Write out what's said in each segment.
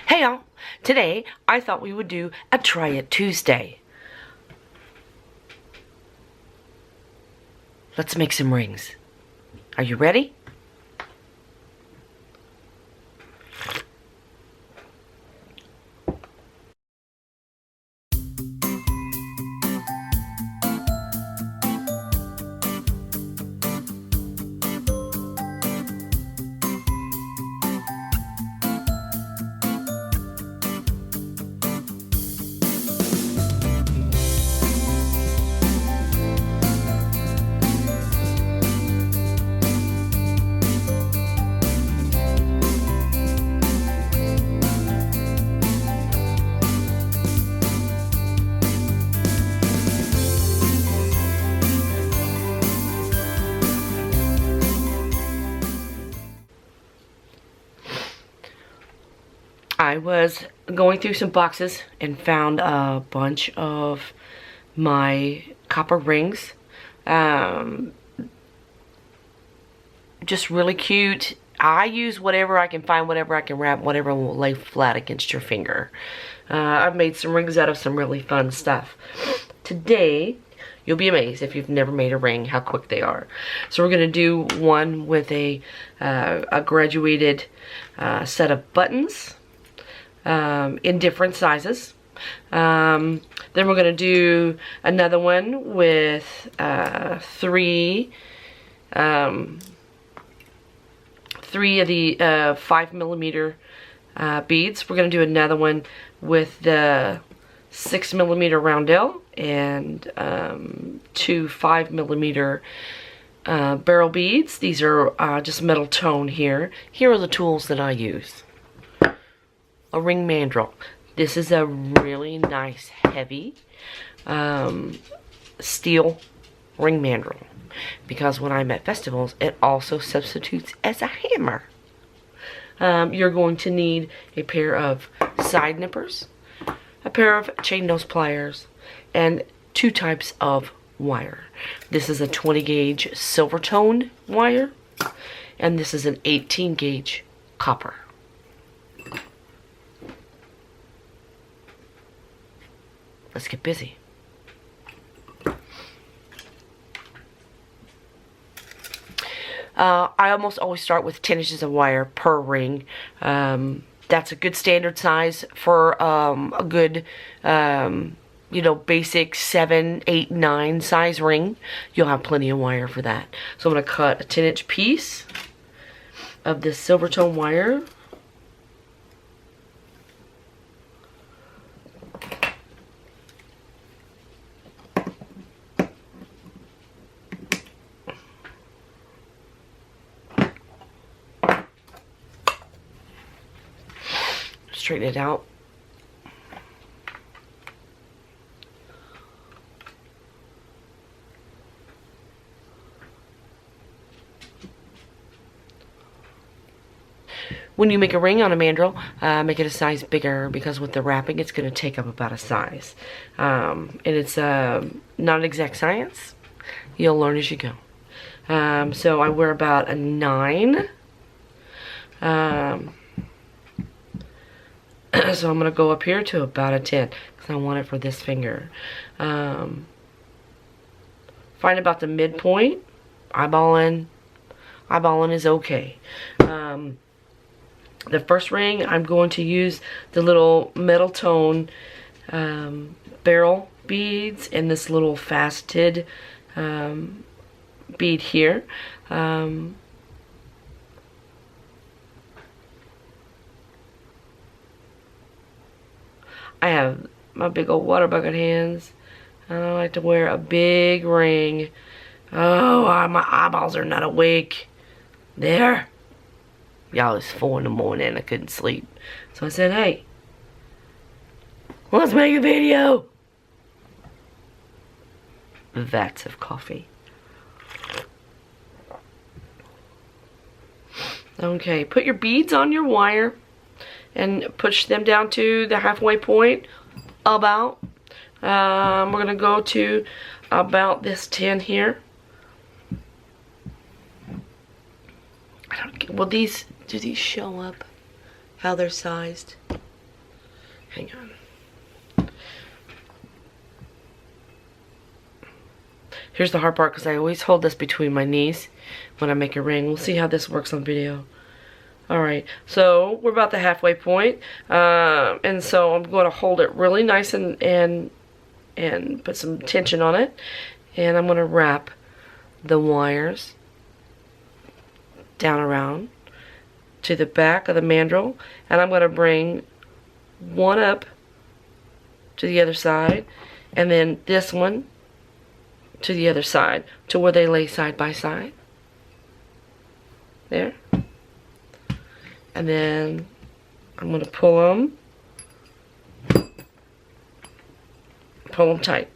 Hey y'all, today I thought we would do a Try It Tuesday. Let's make some rings. Are you ready? I was going through some boxes and found a bunch of my copper rings. Just really cute. I use whatever I can find, whatever I can wrap, whatever will lay flat against your finger. I've made some rings out of some really fun stuff. Today, you'll be amazed if you've never made a ring, how quick they are. So we're going to do one with a graduated set of buttons. In different sizes. Then we're going to do another one with three of the 5mm beads. We're going to do another one with the 6mm roundel and 2 5mm barrel beads. These are just metal tone here. Here are the tools that I use. A ring mandrel. This is a really nice heavy steel ring mandrel, because when I'm at festivals it also substitutes as a hammer. You're going to need a pair of side nippers, a pair of chain nose pliers, and 2 types of wire. This is a 20 gauge silver tone wire, and this is an 18 gauge copper. Let's get busy. I almost always start with 10 inches of wire per ring. That's a good standard size for a good, you know, basic 7, 8, 9 size ring. You'll have plenty of wire for that. So I'm going to cut a 10-inch piece of this silver tone wire. Straighten it out. When you make a ring on a mandrel, make it a size bigger, because with the wrapping it's going to take up about a size. And it's not an exact science. You'll learn as you go. So I wear about a 9. So I'm going to go up here to about a 10, because I want it for this finger. Find about the midpoint. Eyeballing is okay. The first ring, I'm going to use the little metal tone barrel beads and this little faceted bead here. I have my big old water bucket hands. I don't like to wear a big ring. Oh, my eyeballs are not awake. There. Y'all, it's 4 in the morning. I couldn't sleep. So I said, hey, let's make a video. Vats of coffee. Okay, put your beads on your wire and push them down to the halfway point about. We're going to go to about this 10 here. I don't get, do these show up how they're sized? Hang on. Here's the hard part, because I always hold this between my knees when I make a ring. We'll see how this works on video. Alright, so we're about the halfway point. And so I'm going to hold it really nice and put some tension on it. And I'm going to wrap the wires down around to the back of the mandrel. And I'm going to bring one up to the other side. And then this one to the other side, to where they lay side by side. There. And then I'm going to pull them tight.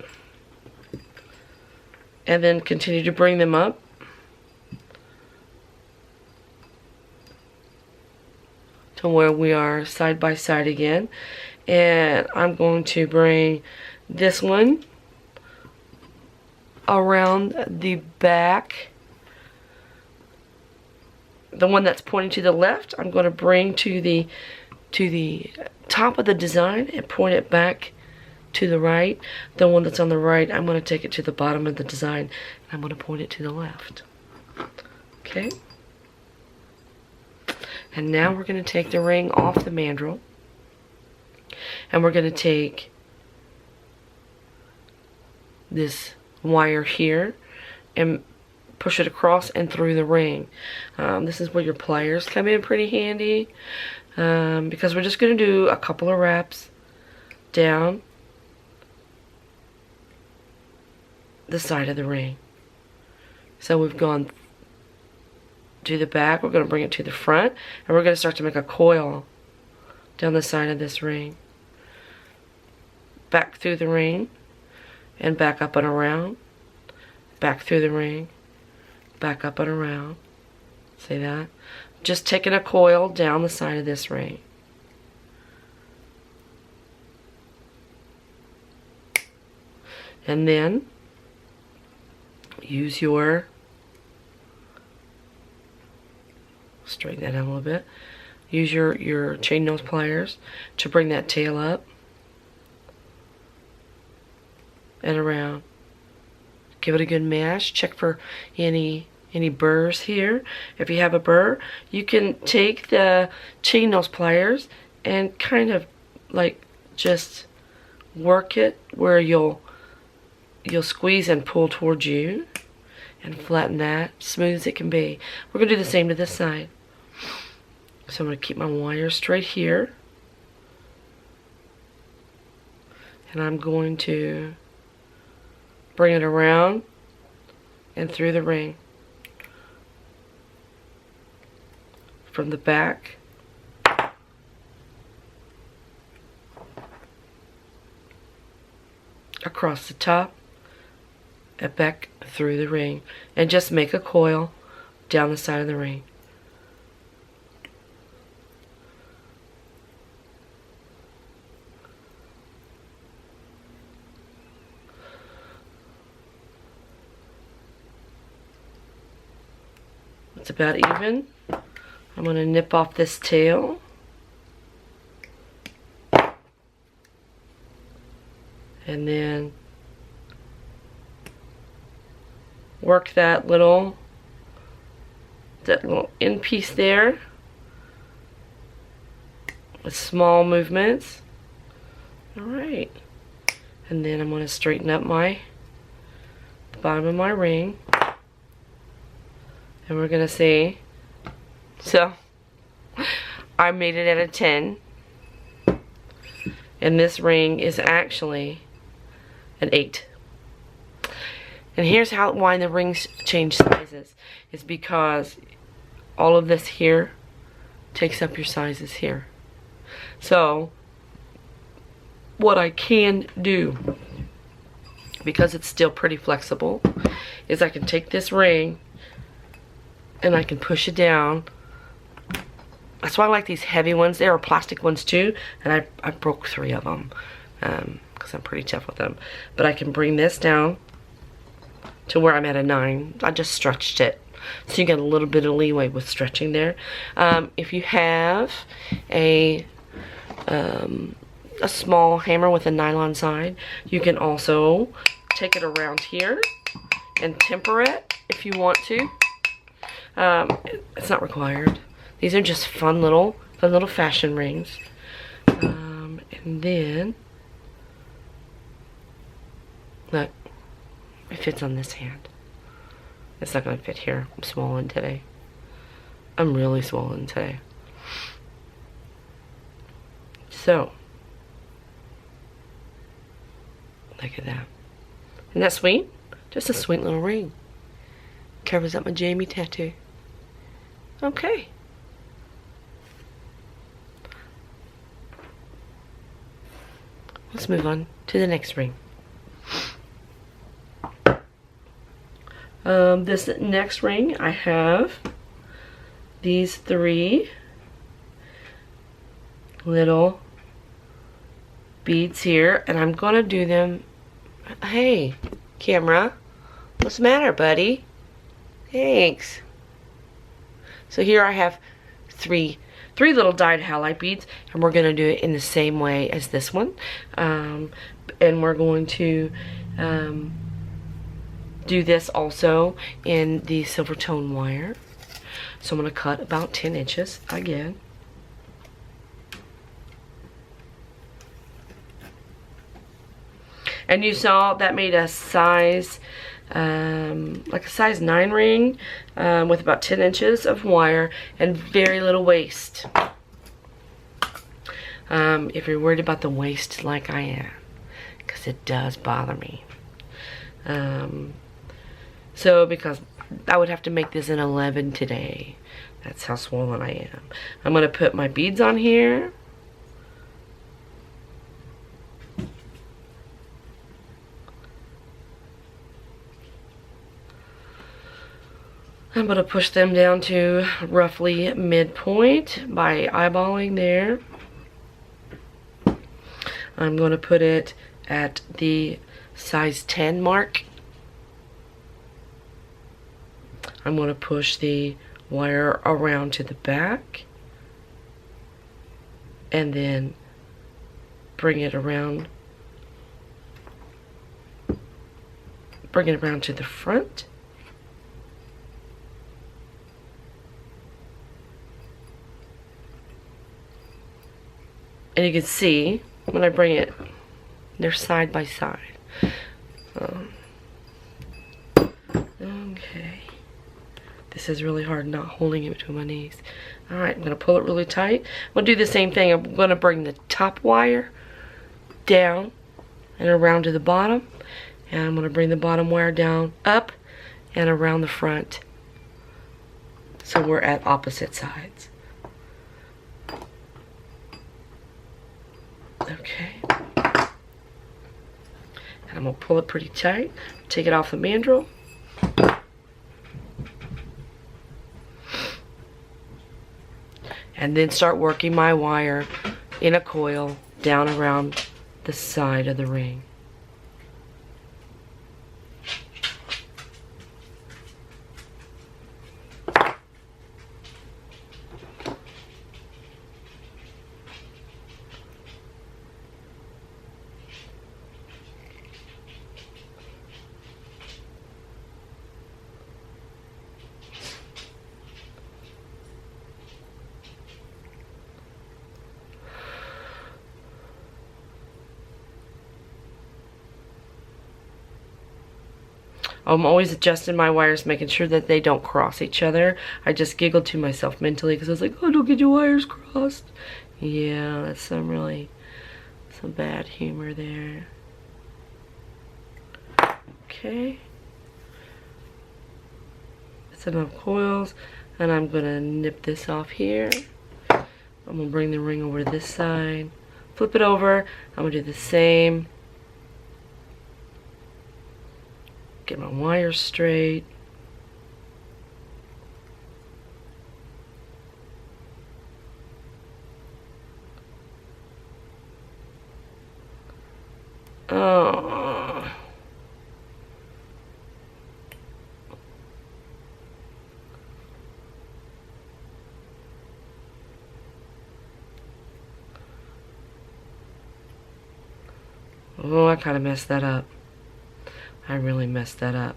And then continue to bring them up. To where we are side by side again. And I'm going to bring this one around the back. The one that's pointing to the left, I'm going to bring to the top of the design and point it back to the right. The one that's on the right, I'm going to take it to the bottom of the design. And I'm going to point it to the left. Okay. And now we're going to take the ring off the mandrel. And we're going to take this wire here and push it across and through the ring. This is where your pliers come in pretty handy, because we're just going to do a couple of wraps down the side of the ring. So we've gone to the back, we're going to bring it to the front, and we're going to start to make a coil down the side of this ring. Back through the ring, and back up and around, back through the ring, back up and around. See that? Just taking a coil down the side of this ring. And then use your, straighten that out a little bit, use your chain nose pliers to bring that tail up and around. Give it a good mash. Check for any burrs here. If you have a burr, you can take the chain nose pliers and kind of like just work it where you'll squeeze and pull towards you and flatten that smooth as it can be. We're going to do the same to this side. So I'm going to keep my wire straight here, and I'm going to bring it around and through the ring from the back across the top and back through the ring, and just make a coil down the side of the ring. It's about even. I'm going to nip off this tail. And then work that little end piece there with small movements. Alright. And then I'm going to straighten up the bottom of my ring. And we're going to see. So, I made it at a 10. And this ring is actually an 8. And here's why the rings change sizes. Is because all of this here takes up your sizes here. So, what I can do, because it's still pretty flexible, is I can take this ring and I can push it down. That's why I like these heavy ones. There are plastic ones too, and I broke 3 of them because I'm pretty tough with them. But I can bring this down to where I'm at a 9. I just stretched it, so you get a little bit of leeway with stretching there. If you have a a small hammer with a nylon side. You can also take it around here and temper it if you want to. It's not required. These are just fun little fashion rings. And then, look, it fits on this hand. It's not going to fit here. I'm swollen today. I'm really swollen today. So, look at that. Isn't that sweet? Just a sweet little ring. Covers up my Jamie tattoo. Okay. Let's move on to the next ring. This next ring, I have these 3 little beads here, and I'm gonna do them. Hey, camera, what's the matter, buddy? Thanks. So here I have three little dyed halite beads, and we're gonna do it in the same way as this one, and we're going to do this also in the silver tone wire. So I'm gonna cut about 10 inches again. And you saw that made a size, like a size 9 ring with about 10 inches of wire and very little waste. If you're worried about the waist like I am, because it does bother me. So because I would have to make this an 11 today. That's how swollen I am. I'm going to put my beads on here. I'm going to push them down to roughly midpoint by eyeballing there. I'm going to put it at the size 10 mark. I'm going to push the wire around to the back and then bring it around to the front. And you can see when I bring it, they're side by side. Okay. This is really hard not holding it between my knees. Alright, I'm going to pull it really tight. I'm going to do the same thing. I'm going to bring the top wire down and around to the bottom. And I'm going to bring the bottom wire down, up, and around the front. So we're at opposite sides. Okay. And I'm going to pull it pretty tight. Take it off the mandrel. And then start working my wire in a coil down around the side of the ring. I'm always adjusting my wires, making sure that they don't cross each other. I just giggled to myself mentally because I was like, oh, don't get your wires crossed. Yeah, that's some bad humor there. Okay. That's enough coils, and I'm gonna nip this off here. I'm gonna bring the ring over to this side, flip it over. I'm gonna do the same. Get my wires straight. Oh. Oh, I kind of messed that up. I really messed that up.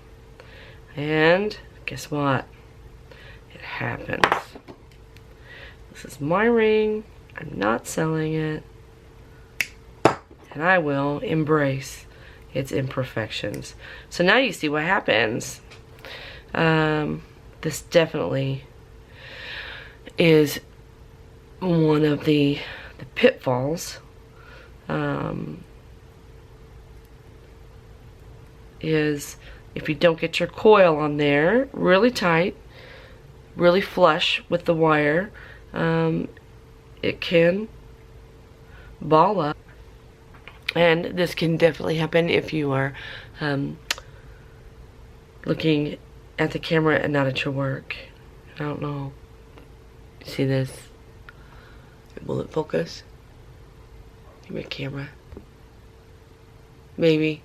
And guess what? It happens. This is my ring. I'm not selling it. And I will embrace its imperfections. So now you see what happens. This definitely is one of the pitfalls. Is if you don't get your coil on there really tight, really flush with the wire, it can ball up. And this can definitely happen if you are looking at the camera and not at your work. I don't know. See this? Will it focus? Give me a camera. Maybe.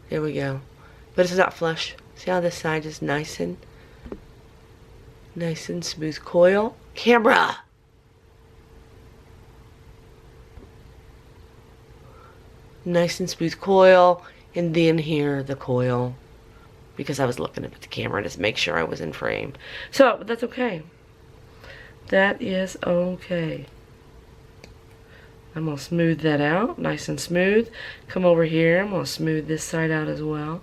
There we go. But it's not flush. See how this side is nice and smooth coil? Camera! Nice and smooth coil, and then here the coil, because I was looking at the camera to make sure I was in frame. So, but that's okay. That is okay. I'm going to smooth that out, nice and smooth. Come over here, I'm going to smooth this side out as well.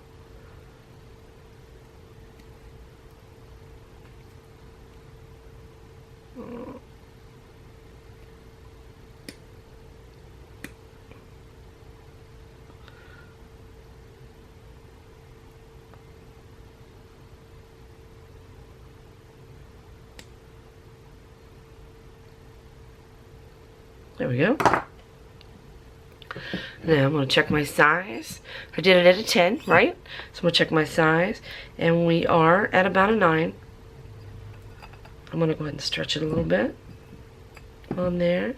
There we go. Now I'm going to check my size. I did it at a 10, right? So I'm going to check my size. And we are at about a 9. I'm going to go ahead and stretch it a little bit on there.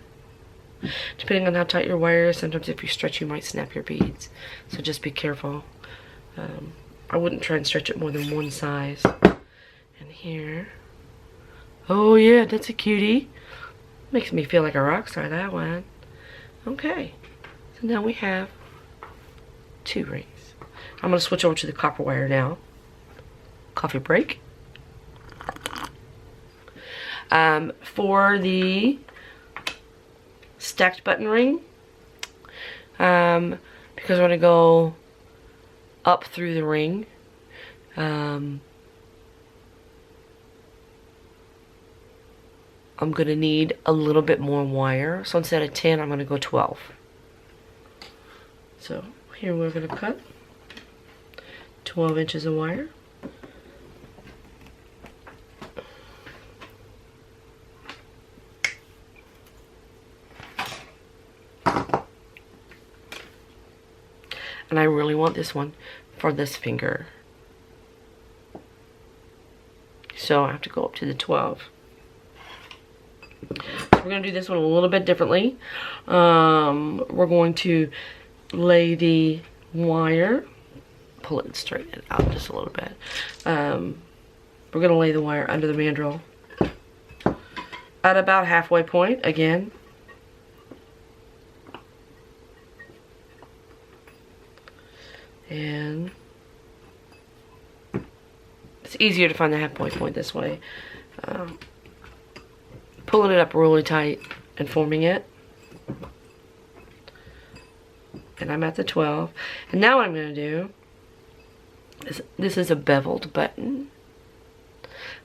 Depending on how tight your wire is, sometimes if you stretch you might snap your beads. So just be careful. I wouldn't try and stretch it more than one size. And here. Oh yeah, that's a cutie. Makes me feel like a rock star, that one. Okay. So now we have 2 rings. I'm going to switch over to the copper wire now. Coffee break. For the stacked button ring, because we're going to go up through the ring, I'm going to need a little bit more wire. So instead of 10, I'm going to go 12. So here we're going to cut 12 inches of wire. And I really want this one for this finger. So I have to go up to the 12. So we're going to do this one a little bit differently. We're going to lay the wire, pull it and straighten it out just a little bit. We're going to lay the wire under the mandrel at about halfway point again. And it's easier to find the halfway point this way. Pulling it up really tight and forming it. And I'm at the 12. And now what I'm going to do is, this is a beveled button.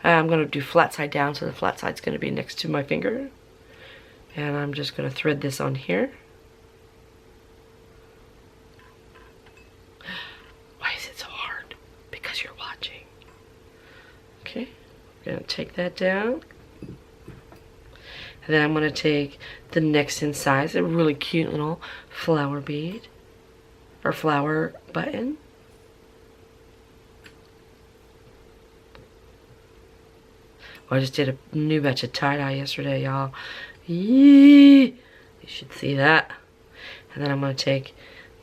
I'm going to do flat side down, so the flat side's going to be next to my finger. And I'm just going to thread this on here. Why is it so hard? Because you're watching. Okay, I'm going to take that down. And then I'm going to take the next in size, a really cute little flower bead, or flower button. Oh, I just did a new batch of tie-dye yesterday, y'all. You should see that. And then I'm going to take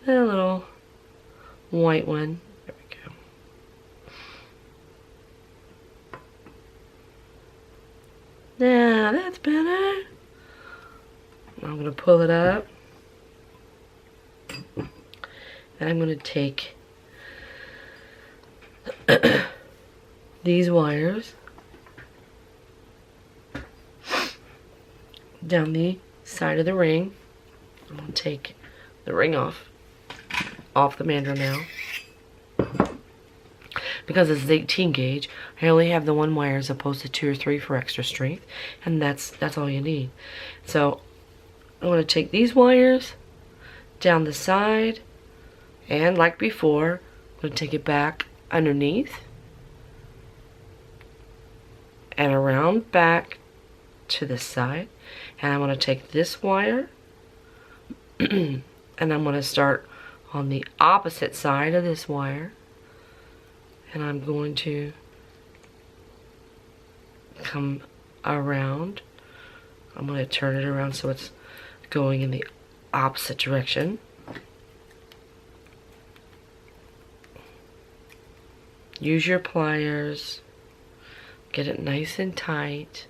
the little white one. There we go. Now that's better. I'm going to pull it up. And I'm going to take these wires down the side of the ring. I'm going to take the ring off the mandrel now. Because it's 18 gauge, I only have the 1 wire as opposed to 2 or 3 for extra strength, and that's all you need. So I'm going to take these wires down the side, and like before, I'm going to take it back underneath and around back to the side, and I'm going to take this wire and I'm going to start on the opposite side of this wire, and I'm going to come around. I'm going to turn it around so it's going in the opposite direction. Use your pliers. Get it nice and tight.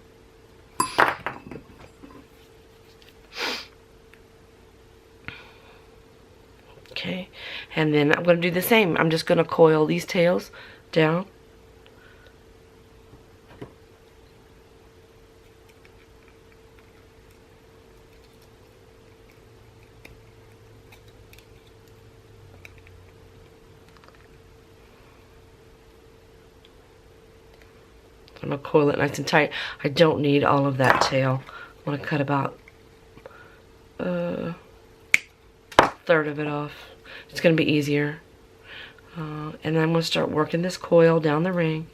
Okay, and then I'm going to do the same. I'm just going to coil these tails down. I'm going to coil it nice and tight. I don't need all of that tail. I'm going to cut about a third of it off. It's going to be easier. And I'm going to start working this coil down the ring.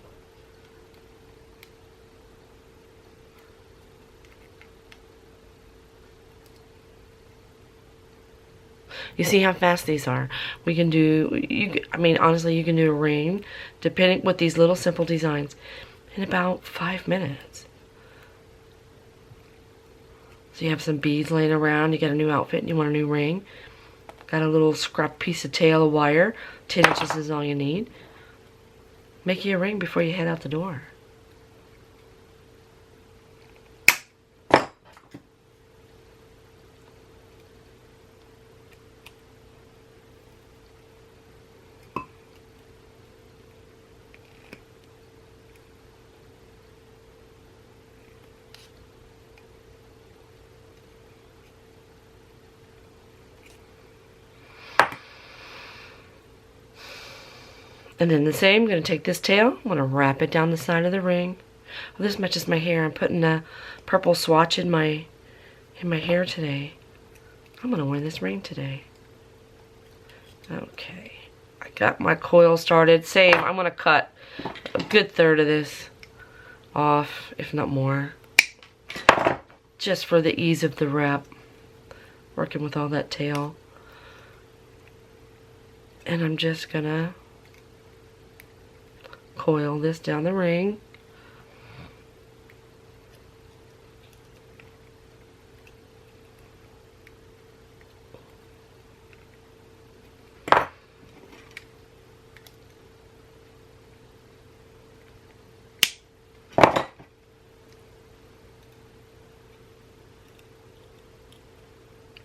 You see how fast these are. We can do, I mean, honestly, you can do a ring, depending with these little simple designs, in about 5 minutes. So you have some beads laying around, you got a new outfit, and you want a new ring. Got a little scrap piece of tail of wire. 10 inches is all you need. Make you a ring before you head out the door. And then the same, I'm going to take this tail, I'm going to wrap it down the side of the ring. Well, this matches my hair. I'm putting a purple swatch in my hair today. I'm going to wear this ring today. Okay, I got my coil started. Same, I'm going to cut a good third of this off, if not more, just for the ease of the wrap, working with all that tail. And I'm just going to coil this down the ring.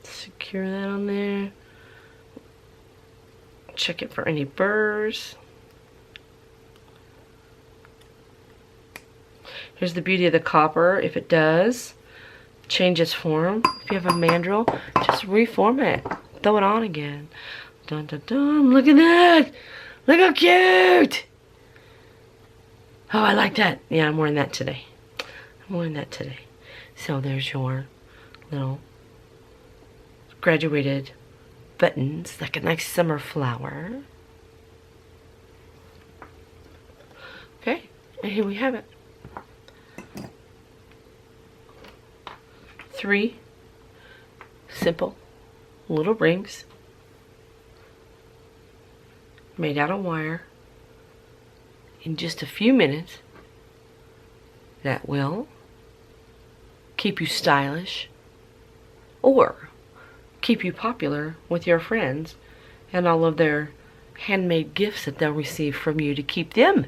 Secure that on there. Check it for any burrs. Here's the beauty of the copper. If it does change its form, if you have a mandrel, just reform it. Throw it on again. Dun dun dun. Look at that. Look how cute. Oh, I like that. Yeah, I'm wearing that today. I'm wearing that today. So there's your little graduated buttons, like a nice summer flower. Okay, and here we have it. 3 simple little rings made out of wire in just a few minutes that will keep you stylish or keep you popular with your friends and all of their handmade gifts that they'll receive from you to keep them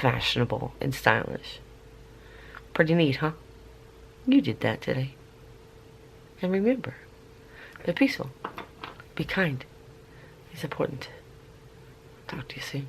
fashionable and stylish. Pretty neat, huh? You did that today. And remember, be peaceful, be kind, It's important. Talk to you soon.